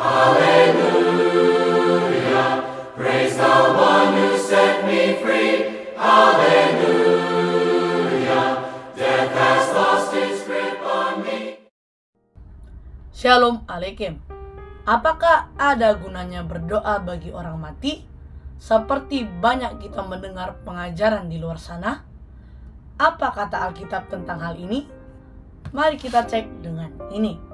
Hallelujah, praise the one who set me free. Hallelujah, death has lost its grip on me. Shalom Alaikum. Apakah ada gunanya berdoa bagi orang mati? Seperti banyak kita mendengar pengajaran di luar sana. Apa kata Alkitab tentang hal ini? Mari kita cek dengan ini.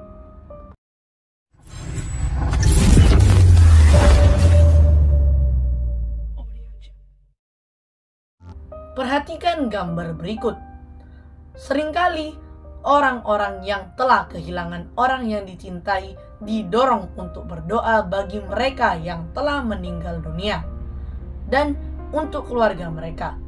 Perhatikan gambar berikut. Seringkali orang-orang yang telah kehilangan orang yang dicintai didorong untuk berdoa bagi mereka yang telah meninggal dunia dan untuk keluarga mereka.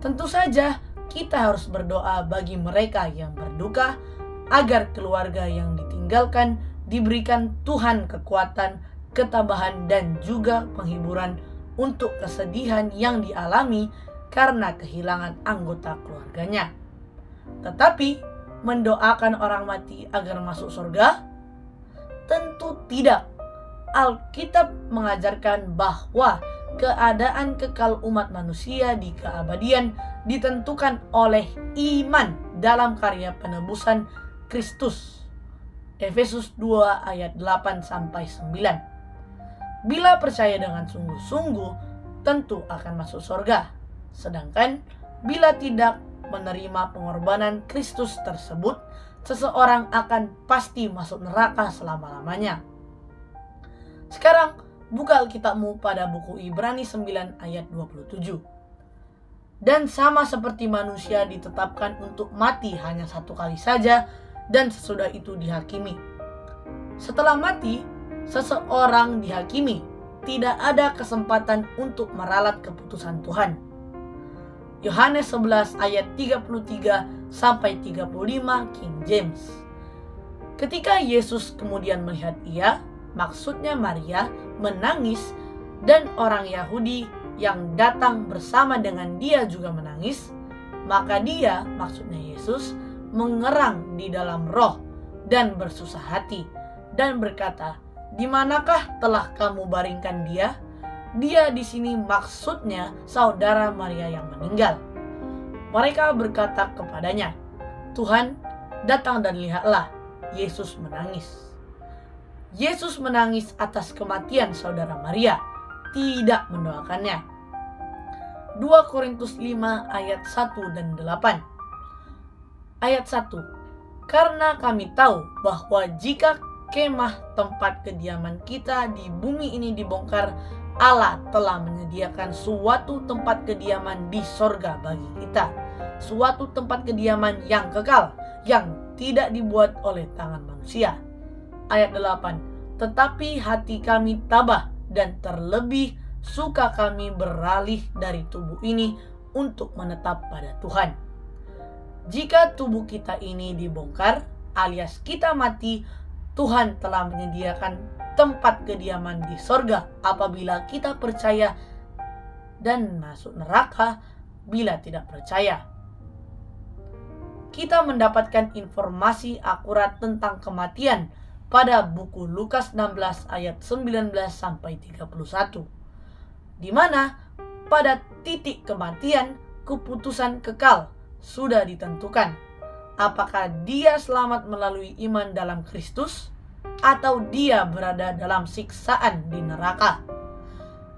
Tentu saja kita harus berdoa bagi mereka yang berduka agar keluarga yang ditinggalkan diberikan Tuhan kekuatan, ketabahan dan juga penghiburan untuk kesedihan yang dialami karena kehilangan anggota keluarganya. Tetapi mendoakan orang mati agar masuk surga? Tentu tidak. Alkitab mengajarkan bahwa keadaan kekal umat manusia di keabadian ditentukan oleh iman dalam karya penebusan Kristus. Efesus 2 ayat 8-9. Bila percaya dengan sungguh-sungguh, tentu akan masuk surga. Sedangkan bila tidak menerima pengorbanan Kristus tersebut, seseorang akan pasti masuk neraka selama-lamanya. Sekarang buka Alkitabmu pada buku Ibrani 9 ayat 27. Dan sama seperti manusia ditetapkan untuk mati hanya satu kali saja dan sesudah itu dihakimi. Setelah mati, seseorang dihakimi. Tidak ada kesempatan untuk meralat keputusan Tuhan. Yohanes 11 ayat 33-35 King James. Ketika Yesus kemudian melihat ia, maksudnya Maria, menangis dan orang Yahudi yang datang bersama dengan dia juga menangis, maka dia, maksudnya Yesus, mengerang di dalam roh dan bersusah hati dan berkata, "Di manakah telah kamu baringkan dia?" Dia di sini maksudnya saudara Maria yang meninggal. Mereka berkata kepadanya, "Tuhan, datang dan lihatlah." Yesus menangis. Yesus menangis atas kematian saudara Maria, tidak mendoakannya. 2 Korintus 5 ayat 1 dan 8. Ayat 1. Karena kami tahu bahwa jika kemah tempat kediaman kita di bumi ini dibongkar, Allah telah menyediakan suatu tempat kediaman di sorga bagi kita, suatu tempat kediaman yang kekal, yang tidak dibuat oleh tangan manusia. Ayat 8. Tetapi hati kami tabah dan terlebih suka kami beralih dari tubuh ini untuk menetap pada Tuhan. Jika tubuh kita ini dibongkar alias kita mati, Tuhan telah menyediakan tempat kediaman di sorga apabila kita percaya, dan masuk neraka bila tidak percaya. Kita mendapatkan informasi akurat tentang kematian pada buku Lukas 16 ayat 19-31, di mana pada titik kematian keputusan kekal sudah ditentukan. Apakah dia selamat melalui iman dalam Kristus atau dia berada dalam siksaan di neraka.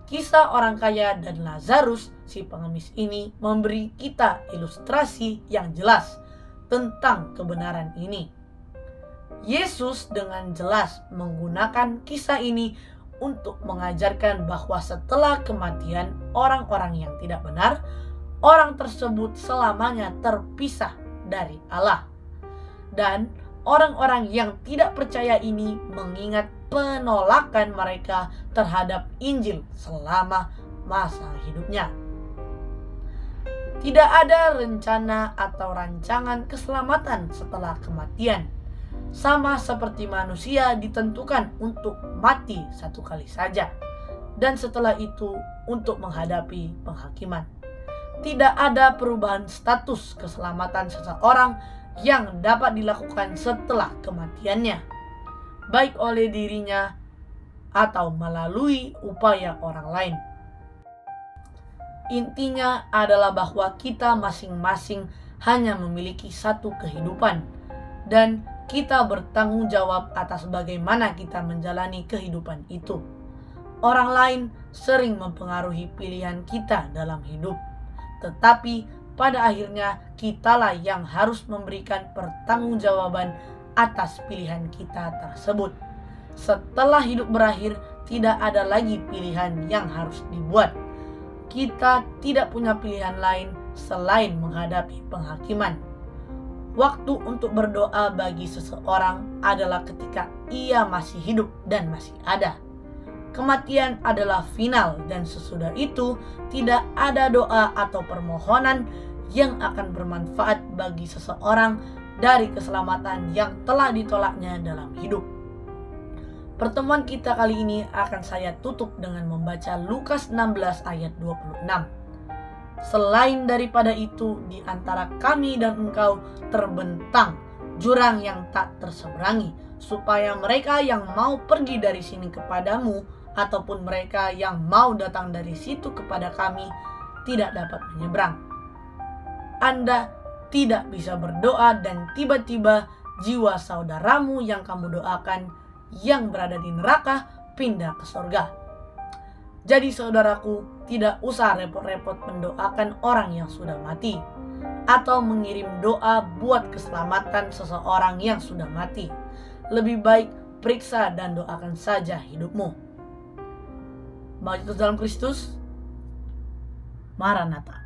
Kisah orang kaya dan Lazarus si pengemis ini memberi kita ilustrasi yang jelas tentang kebenaran ini. Yesus dengan jelas menggunakan kisah ini untuk mengajarkan bahwa setelah kematian orang-orang yang tidak benar, orang tersebut selamanya terpisah dari Allah. Dan orang-orang yang tidak percaya ini mengingat penolakan mereka terhadap Injil selama masa hidupnya. Tidak ada rencana atau rancangan keselamatan setelah kematian. Sama seperti manusia ditentukan untuk mati satu kali saja, dan setelah itu untuk menghadapi penghakiman. Tidak ada perubahan status keselamatan seseorang yang dapat dilakukan setelah kematiannya, baik oleh dirinya atau melalui upaya orang lain. Intinya adalah bahwa kita masing-masing hanya memiliki satu kehidupan, dan kita bertanggung jawab atas bagaimana kita menjalani kehidupan itu. Orang lain sering mempengaruhi pilihan kita dalam hidup, tetapi pada akhirnya kitalah yang harus memberikan pertanggungjawaban atas pilihan kita tersebut. Setelah hidup berakhir, tidak ada lagi pilihan yang harus dibuat. Kita tidak punya pilihan lain selain menghadapi penghakiman. Waktu untuk berdoa bagi seseorang adalah ketika ia masih hidup dan masih ada. Kematian adalah final, dan sesudah itu tidak ada doa atau permohonan yang akan bermanfaat bagi seseorang dari keselamatan yang telah ditolaknya dalam hidup. Pertemuan kita kali ini akan saya tutup dengan membaca Lukas 16 ayat 26. Selain daripada itu, di antara kami dan engkau terbentang jurang yang tak terseberangi, supaya mereka yang mau pergi dari sini kepadamu ataupun mereka yang mau datang dari situ kepada kami tidak dapat menyeberang. Anda tidak bisa berdoa dan tiba-tiba jiwa saudaramu yang kamu doakan yang berada di neraka pindah ke surga. Jadi saudaraku, tidak usah repot-repot mendoakan orang yang sudah mati atau mengirim doa buat keselamatan seseorang yang sudah mati. Lebih baik periksa dan doakan saja hidupmu. Maju dalam Kristus. Maranatha.